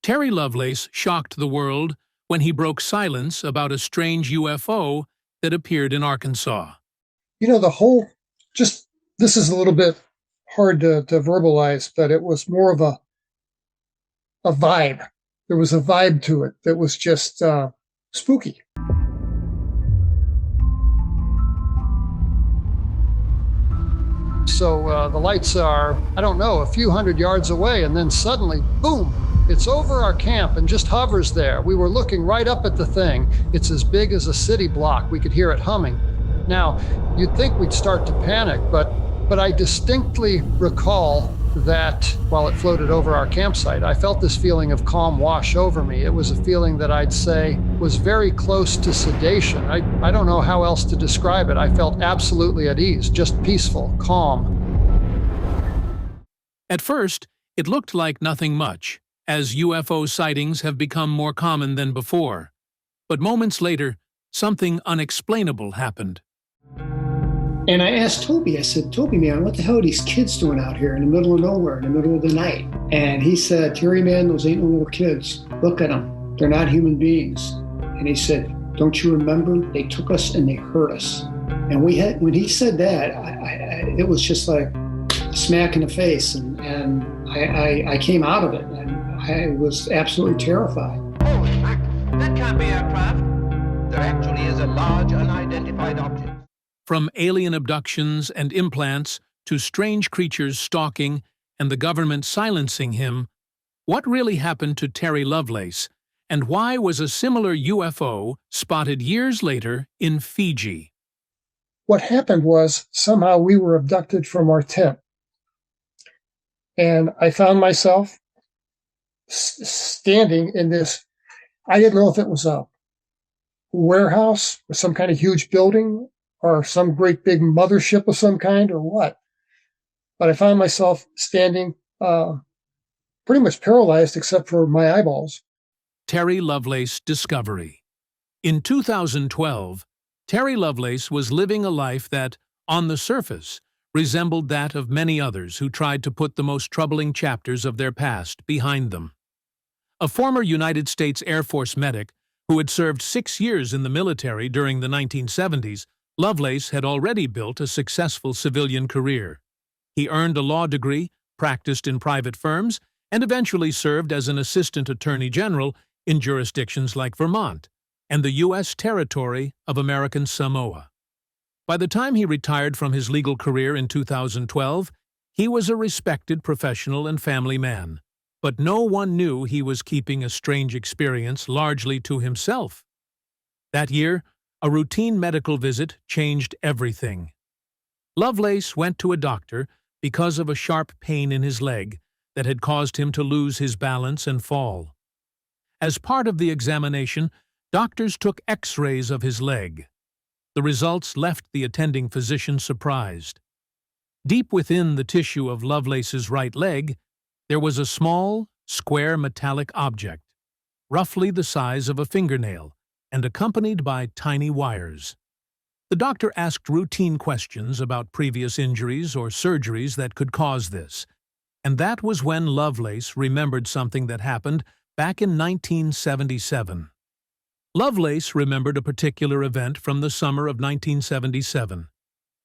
Terry Lovelace shocked the world when he broke silence about a strange UFO that appeared in Arkansas. This is a little bit hard to verbalize, but it was more of a vibe. There was a vibe to it that was just spooky. So the lights are, I don't know, a few hundred yards away, and then suddenly, boom, it's over our camp and just hovers there. We were looking right up at the thing. It's as big as a city block. We could hear it humming. Now, you'd think we'd start to panic, but I distinctly recall that while it floated over our campsite, I felt this feeling of calm wash over me. It was a feeling that I'd say was very close to sedation. I don't know how else to describe it. I felt absolutely at ease, just peaceful, calm. At first, it looked like nothing much, as UFO sightings have become more common than before. But moments later, something unexplainable happened. And I asked Toby, I said, Toby, man, what the hell are these kids doing out here in the middle of nowhere, in the middle of the night? And he said, Terry, man, those ain't no little kids. Look at them. They're not human beings. And he said, don't you remember? They took us and they hurt us. And when he said that, it was just like a smack in the face. And I came out of it, and I was absolutely terrified. Oh, that can't be aircraft. There actually is a large unidentified object. From alien abductions and implants to strange creatures stalking and the government silencing him, what really happened to Terry Lovelace, and why was a similar UFO spotted years later in Fiji? What happened was somehow we were abducted from our tent. And I found myself standing in this, I didn't know if it was a warehouse or some kind of huge building or some great big mothership of some kind or what. But I found myself standing pretty much paralyzed except for my eyeballs. Terry Lovelace discovery. In 2012, Terry Lovelace was living a life that, on the surface, resembled that of many others who tried to put the most troubling chapters of their past behind them. A former United States Air Force medic who had served 6 years in the military during the 1970s, Lovelace had already built a successful civilian career. He earned a law degree, practiced in private firms, and eventually served as an assistant attorney general in jurisdictions like Vermont and the U.S. territory of American Samoa. By the time he retired from his legal career in 2012, he was a respected professional and family man. But no one knew he was keeping a strange experience largely to himself. That year, a routine medical visit changed everything. Lovelace went to a doctor because of a sharp pain in his leg that had caused him to lose his balance and fall. As part of the examination, doctors took X-rays of his leg. The results left the attending physician surprised. Deep within the tissue of Lovelace's right leg, there was a small, square metallic object, roughly the size of a fingernail, and accompanied by tiny wires. The doctor asked routine questions about previous injuries or surgeries that could cause this, and that was when Lovelace remembered something that happened back in 1977. Lovelace remembered a particular event from the summer of 1977,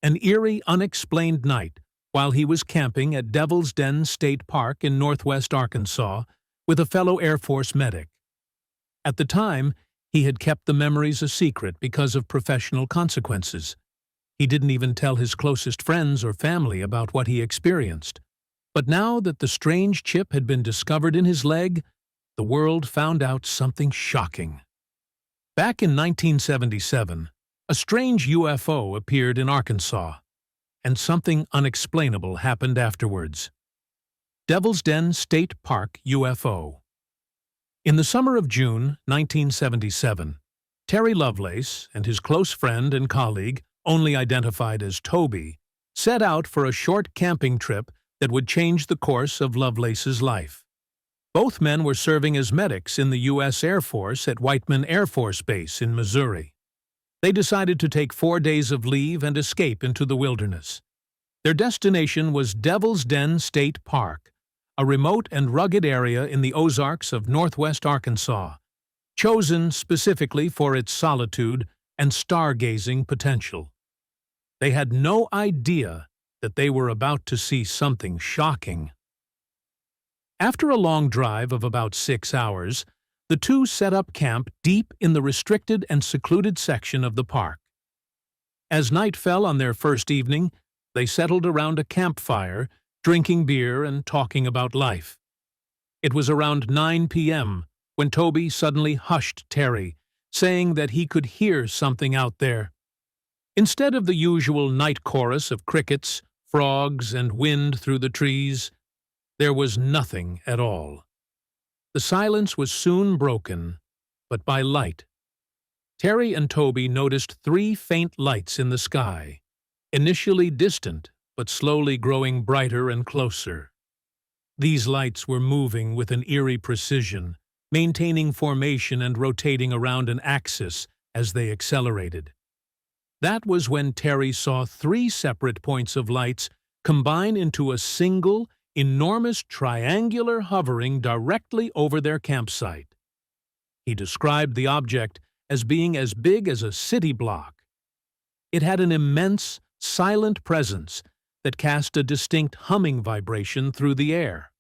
an eerie, unexplained night while he was camping at Devil's Den State Park in northwest Arkansas with a fellow Air Force medic. At the time, he had kept the memories a secret because of professional consequences. He didn't even tell his closest friends or family about what he experienced. But now that the strange chip had been discovered in his leg, the world found out something shocking. Back in 1977, a strange UFO appeared in Arkansas, and something unexplainable happened afterwards. Devil's Den State Park UFO. In the summer of June 1977, Terry Lovelace and his close friend and colleague, only identified as Toby, set out for a short camping trip that would change the course of Lovelace's life. Both men were serving as medics in the U.S. Air Force at Whiteman Air Force Base in Missouri. They decided to take 4 days of leave and escape into the wilderness. Their destination was Devil's Den State Park, a remote and rugged area in the Ozarks of northwest Arkansas, chosen specifically for its solitude and stargazing potential. They had no idea that they were about to see something shocking. After a long drive of about 6 hours, the two set up camp deep in the restricted and secluded section of the park. As night fell on their first evening, they settled around a campfire, drinking beer and talking about life. It was around 9 p.m. when Toby suddenly hushed Terry, saying that he could hear something out there. Instead of the usual night chorus of crickets, frogs, and wind through the trees, there was nothing at all. The silence was soon broken, but by light. Terry and Toby noticed 3 faint lights in the sky, initially distant but slowly growing brighter and closer. These lights were moving with an eerie precision, maintaining formation and rotating around an axis as they accelerated. That was when Terry saw 3 separate points of lights combine into a single, enormous triangular hovering directly over their campsite. He described the object as being as big as a city block. It had an immense, silent presence that cast a distinct humming vibration through the air.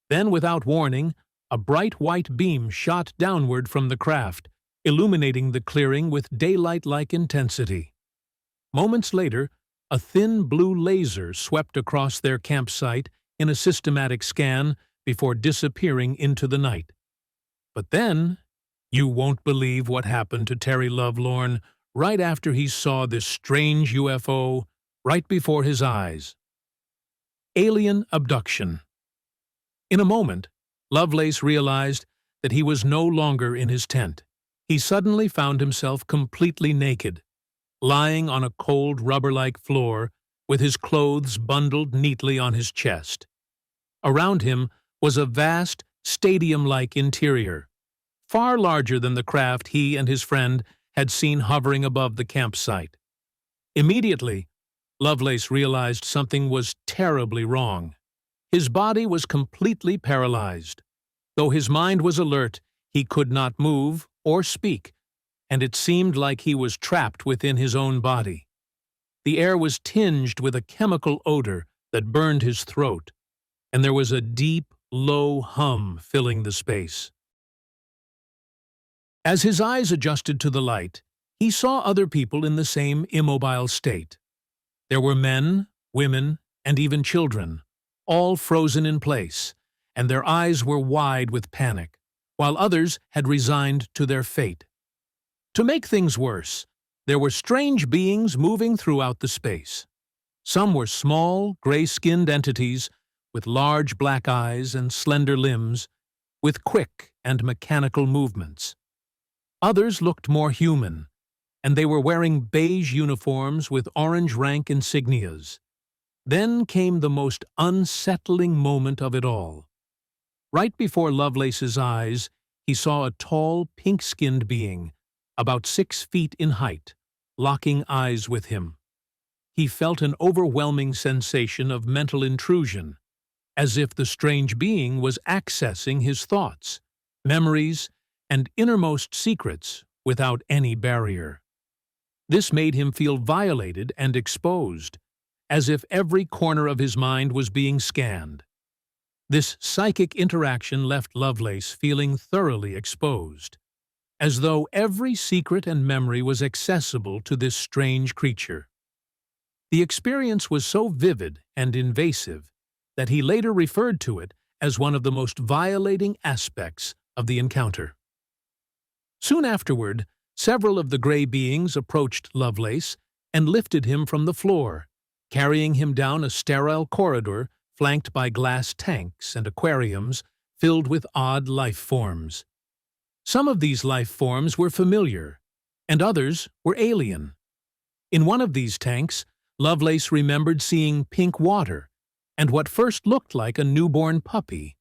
Then, without warning, a bright white beam shot downward from the craft, illuminating the clearing with daylight-like intensity. Moments later, a thin blue laser swept across their campsite in a systematic scan before disappearing into the night. But then, you won't believe what happened to Terry Lovelorn right after he saw this strange UFO right before his eyes. Alien abduction. In a moment, Lovelace realized that he was no longer in his tent. He suddenly found himself completely naked, lying on a cold rubber-like floor with his clothes bundled neatly on his chest. Around him was a vast, stadium-like interior, far larger than the craft he and his friend had seen hovering above the campsite. Immediately, Lovelace realized something was terribly wrong. His body was completely paralyzed. Though his mind was alert, he could not move or speak, and it seemed like he was trapped within his own body. The air was tinged with a chemical odor that burned his throat, and there was a deep, low hum filling the space. As his eyes adjusted to the light, he saw other people in the same immobile state. There were men, women, and even children, all frozen in place, and their eyes were wide with panic, while others had resigned to their fate. To make things worse, there were strange beings moving throughout the space. Some were small, gray-skinned entities with large black eyes and slender limbs, with quick and mechanical movements. Others looked more human, and they were wearing beige uniforms with orange rank insignias. Then came the most unsettling moment of it all. Right before Lovelace's eyes, he saw a tall, pink-skinned being, about 6 feet in height, locking eyes with him. He felt an overwhelming sensation of mental intrusion, as if the strange being was accessing his thoughts, memories, and innermost secrets without any barrier. This made him feel violated and exposed, as if every corner of his mind was being scanned. This psychic interaction left Lovelace feeling thoroughly exposed, as though every secret and memory was accessible to this strange creature. The experience was so vivid and invasive that he later referred to it as one of the most violating aspects of the encounter. Soon afterward, several of the gray beings approached Lovelace and lifted him from the floor, carrying him down a sterile corridor flanked by glass tanks and aquariums filled with odd life forms. Some of these life forms were familiar, and others were alien. In one of these tanks, Lovelace remembered seeing pink water and what first looked like a newborn puppy.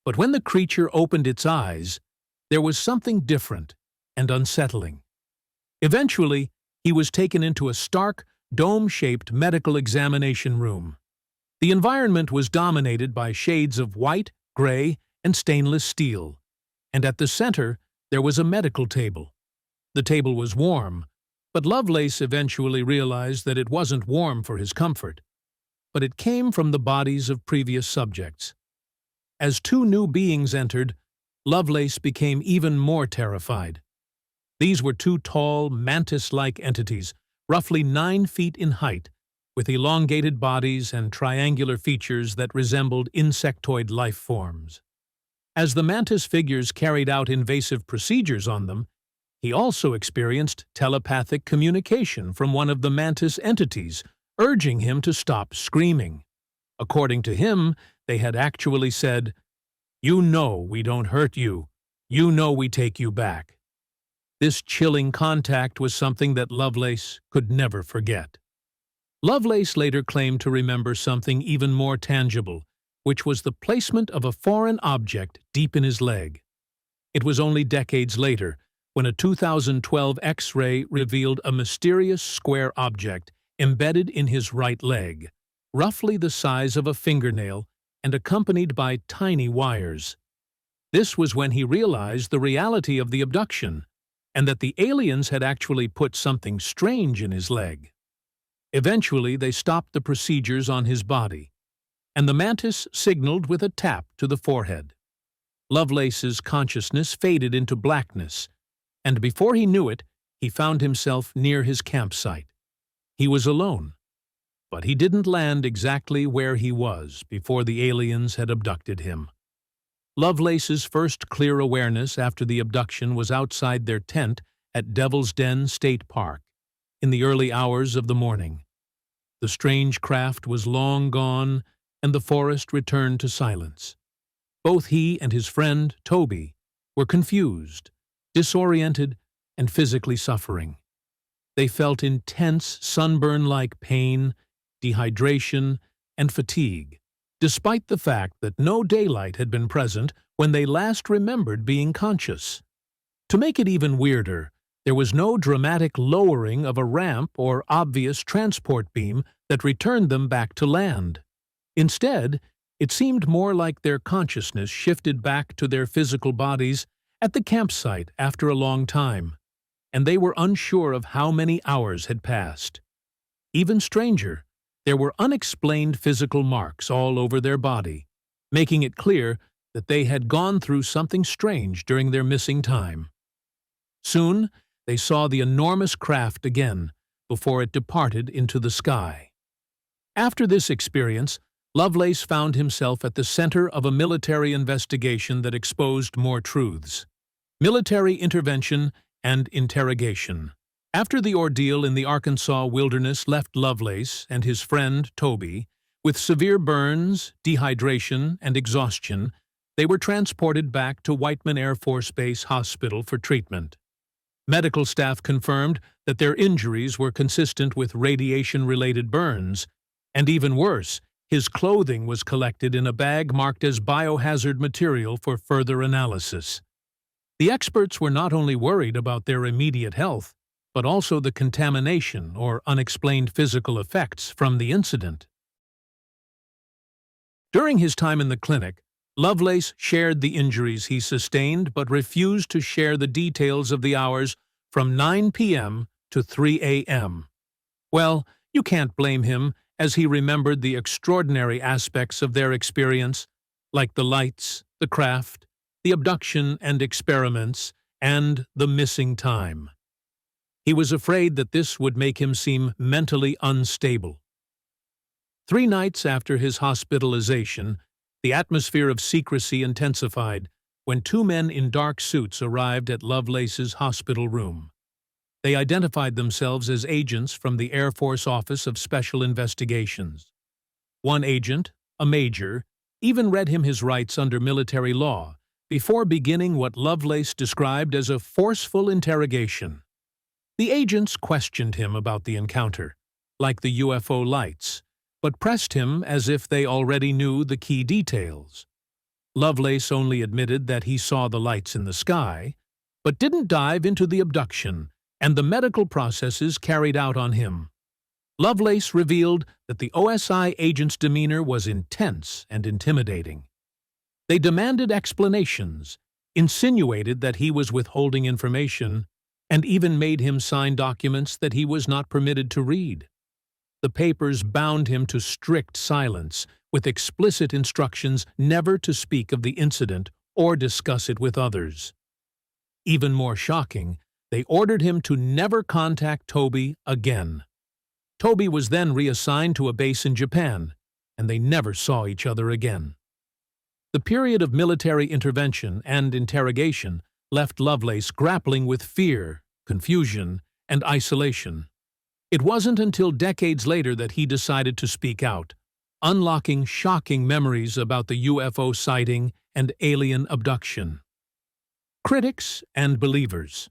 But when the creature opened its eyes, there was something different and unsettling. Eventually, he was taken into a stark, dome-shaped medical examination room. The environment was dominated by shades of white, gray, and stainless steel, and at the center there was a medical table. The table was warm, but Lovelace eventually realized that it wasn't warm for his comfort, but it came from the bodies of previous subjects. As two new beings entered, Lovelace became even more terrified. These were two tall, mantis-like entities, roughly 9 feet in height, with elongated bodies and triangular features that resembled insectoid life forms. As the mantis figures carried out invasive procedures on them, he also experienced telepathic communication from one of the mantis entities, urging him to stop screaming. According to him, they had actually said, "You know we don't hurt you. You know we take you back." This chilling contact was something that Lovelace could never forget. Lovelace later claimed to remember something even more tangible, which was the placement of a foreign object deep in his leg. It was only decades later, when a 2012 X-ray revealed a mysterious square object embedded in his right leg, roughly the size of a fingernail and accompanied by tiny wires. This was when he realized the reality of the abduction, and that the aliens had actually put something strange in his leg. Eventually, they stopped the procedures on his body, and the mantis signaled with a tap to the forehead. Lovelace's consciousness faded into blackness, and before he knew it, he found himself near his campsite. He was alone, but he didn't land exactly where he was before the aliens had abducted him. Lovelace's first clear awareness after the abduction was outside their tent at Devil's Den State Park, in the early hours of the morning. The strange craft was long gone, and the forest returned to silence. Both he and his friend, Toby, were confused, disoriented, and physically suffering. They felt intense sunburn-like pain, dehydration, and fatigue, despite the fact that no daylight had been present when they last remembered being conscious. To make it even weirder, there was no dramatic lowering of a ramp or obvious transport beam that returned them back to land. Instead, it seemed more like their consciousness shifted back to their physical bodies at the campsite after a long time, and they were unsure of how many hours had passed. Even stranger, there were unexplained physical marks all over their body, making it clear that they had gone through something strange during their missing time. Soon, they saw the enormous craft again before it departed into the sky. After this experience, Lovelace found himself at the center of a military investigation that exposed more truths: military intervention and interrogation. After the ordeal in the Arkansas wilderness left Lovelace and his friend Toby with severe burns, dehydration, and exhaustion, they were transported back to Whiteman Air Force Base Hospital for treatment. Medical staff confirmed that their injuries were consistent with radiation-related burns, and even worse, his clothing was collected in a bag marked as biohazard material for further analysis. The experts were not only worried about their immediate health, but also the contamination or unexplained physical effects from the incident. During his time in the clinic, Lovelace shared the injuries he sustained but refused to share the details of the hours from 9 p.m. to 3 a.m. Well, you can't blame him, as he remembered the extraordinary aspects of their experience, like the lights, the craft, the abduction and experiments, and the missing time. He was afraid that this would make him seem mentally unstable. 3 nights after his hospitalization, the atmosphere of secrecy intensified when 2 men in dark suits arrived at Lovelace's hospital room. They identified themselves as agents from the Air Force Office of Special Investigations. One agent, a major, even read him his rights under military law before beginning what Lovelace described as a forceful interrogation. The agents questioned him about the encounter, like the UFO lights, but pressed him as if they already knew the key details. Lovelace only admitted that he saw the lights in the sky, but didn't dive into the abduction and the medical processes carried out on him. Lovelace revealed that the OSI agent's demeanor was intense and intimidating. They demanded explanations, insinuated that he was withholding information, and even made him sign documents that he was not permitted to read. The papers bound him to strict silence, with explicit instructions never to speak of the incident or discuss it with others. Even more shocking, they ordered him to never contact Toby again. Toby was then reassigned to a base in Japan, and they never saw each other again. The period of military intervention and interrogation left Lovelace grappling with fear, confusion, and isolation. It wasn't until decades later that he decided to speak out, unlocking shocking memories about the UFO sighting and alien abduction. Critics and believers.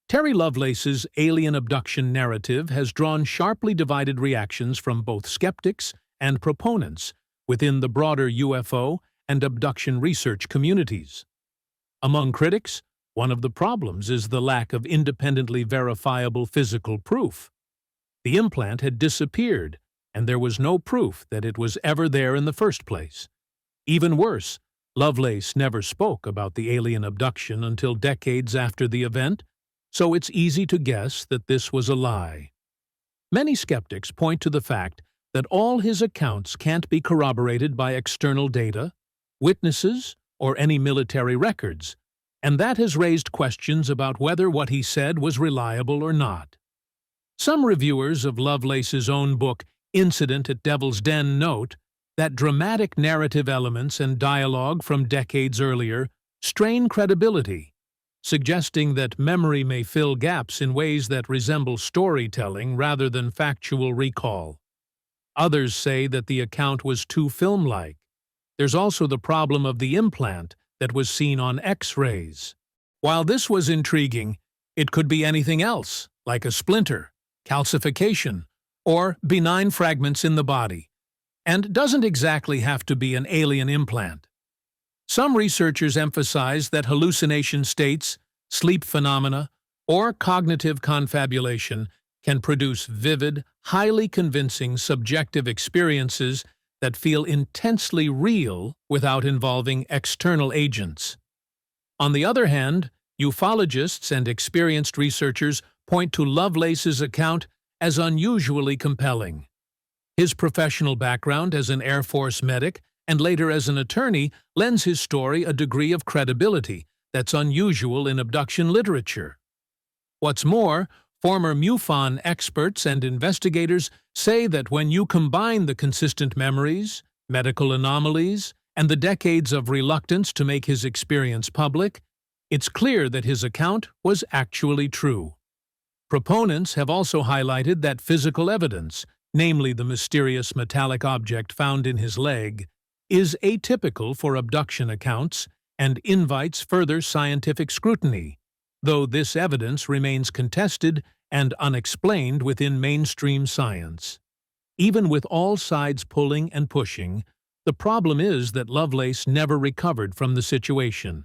Terry Lovelace's alien abduction narrative has drawn sharply divided reactions from both skeptics and proponents within the broader UFO and abduction research communities. Among critics, one of the problems is the lack of independently verifiable physical proof. The implant had disappeared, and there was no proof that it was ever there in the first place. Even worse, Lovelace never spoke about the alien abduction until decades after the event, so it's easy to guess that this was a lie. Many skeptics point to the fact that all his accounts can't be corroborated by external data, witnesses, or any military records, and that has raised questions about whether what he said was reliable or not. Some reviewers of Lovelace's own book, Incident at Devil's Den, note that dramatic narrative elements and dialogue from decades earlier strain credibility, suggesting that memory may fill gaps in ways that resemble storytelling rather than factual recall. Others say that the account was too film-like. There's also the problem of the implant that was seen on X-rays. While this was intriguing, it could be anything else, like a splinter, calcification, or benign fragments in the body, and doesn't exactly have to be an alien implant. Some researchers emphasize that hallucination states, sleep phenomena, or cognitive confabulation can produce vivid, highly convincing subjective experiences that feel intensely real without involving external agents. On the other hand, ufologists and experienced researchers point to Lovelace's account as unusually compelling. His professional background as an Air Force medic and later as an attorney lends his story a degree of credibility that's unusual in abduction literature. What's more, former MUFON experts and investigators say that when you combine the consistent memories, medical anomalies, and the decades of reluctance to make his experience public, it's clear that his account was actually true. Proponents have also highlighted that physical evidence, namely the mysterious metallic object found in his leg, is atypical for abduction accounts and invites further scientific scrutiny, though this evidence remains contested and unexplained within mainstream science. Even with all sides pulling and pushing, the problem is that Lovelace never recovered from the situation.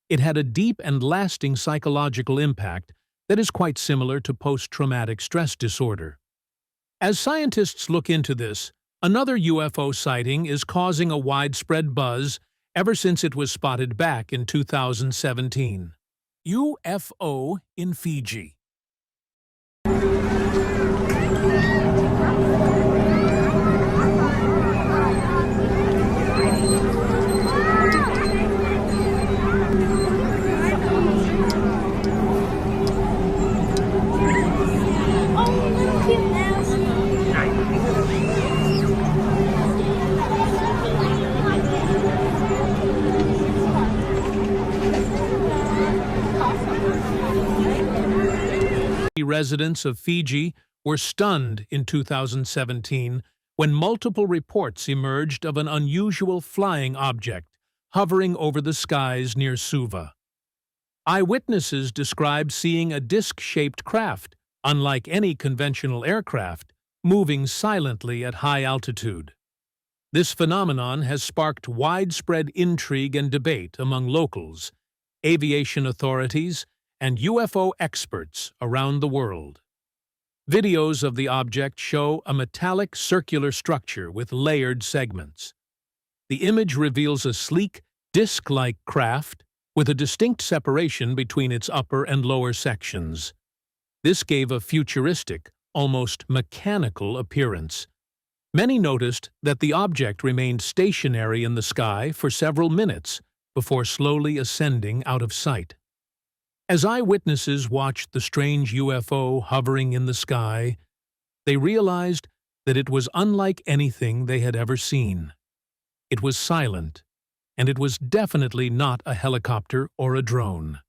It had a deep and lasting psychological impact that is quite similar to post-traumatic stress disorder. As scientists look into this, another UFO sighting is causing a widespread buzz ever since it was spotted back in 2017. UFO in Fiji. Residents of Fiji were stunned in 2017 when multiple reports emerged of an unusual flying object hovering over the skies near Suva. Eyewitnesses described seeing a disc-shaped craft, unlike any conventional aircraft, moving silently at high altitude. This phenomenon has sparked widespread intrigue and debate among locals, aviation authorities, and UFO experts around the world. Videos of the object show a metallic circular structure with layered segments. The image reveals a sleek, disc-like craft with a distinct separation between its upper and lower sections. This gave a futuristic, almost mechanical appearance. Many noticed that the object remained stationary in the sky for several minutes before slowly ascending out of sight. As eyewitnesses watched the strange UFO hovering in the sky, they realized that it was unlike anything they had ever seen. It was silent, and it was definitely not a helicopter or a drone.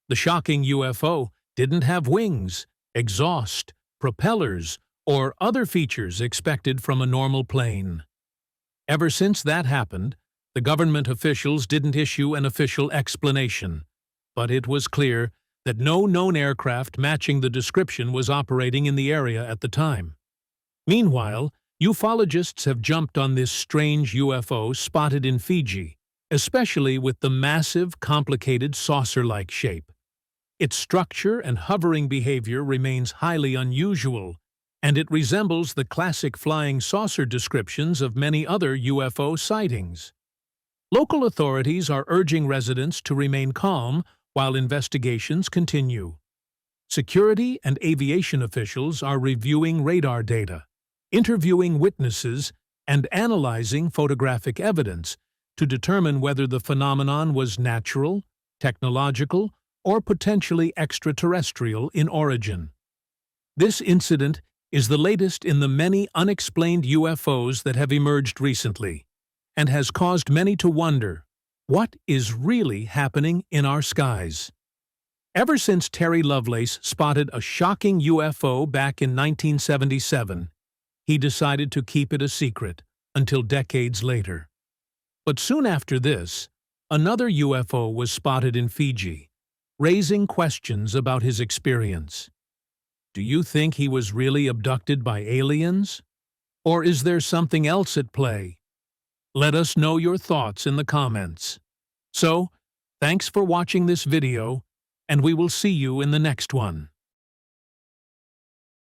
The shocking UFO didn't have wings, exhaust, propellers, or other features expected from a normal plane. Ever since that happened, the government officials didn't issue an official explanation, but it was clear that no known aircraft matching the description was operating in the area at the time. Meanwhile, ufologists have jumped on this strange UFO spotted in Fiji, especially with the massive, complicated saucer-like shape. Its structure and hovering behavior remains highly unusual, and it resembles the classic flying saucer descriptions of many other UFO sightings. Local authorities are urging residents to remain calm while investigations continue. Security and aviation officials are reviewing radar data, interviewing witnesses, and analyzing photographic evidence to determine whether the phenomenon was natural, technological, or potentially extraterrestrial in origin. This incident is the latest in the many unexplained UFOs that have emerged recently, and has caused many to wonder, what is really happening in our skies? Ever since Terry Lovelace spotted a shocking UFO back in 1977, he decided to keep it a secret until decades later. But soon after this, another UFO was spotted in Fiji, raising questions about his experience. Do you think he was really abducted by aliens? Or is there something else at play? Let us know your thoughts in the comments. So, thanks for watching this video, and we will see you in the next one.